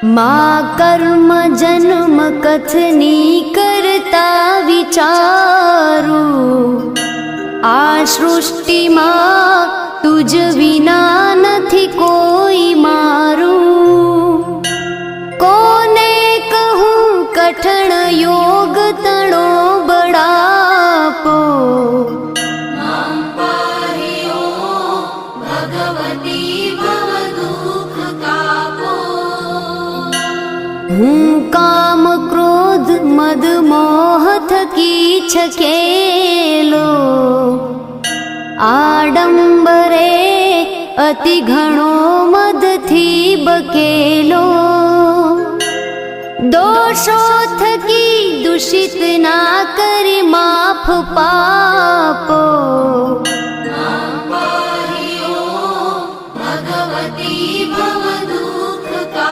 मा કર્મ જન્મ કથની કરતા વિચારું, આ સૃષ્ટિમાં તુજ વિના નથી કોઈ મારું. કોને કહું કઠણ યોગ તણો બળાપો, હું કામ ક્રોધ મદ મોહ થકી છકેલો, આડંબરે અતિ ઘણો મદથી બકેલો. દોષો થકી દૂષિત ના કરી માફ પાપો,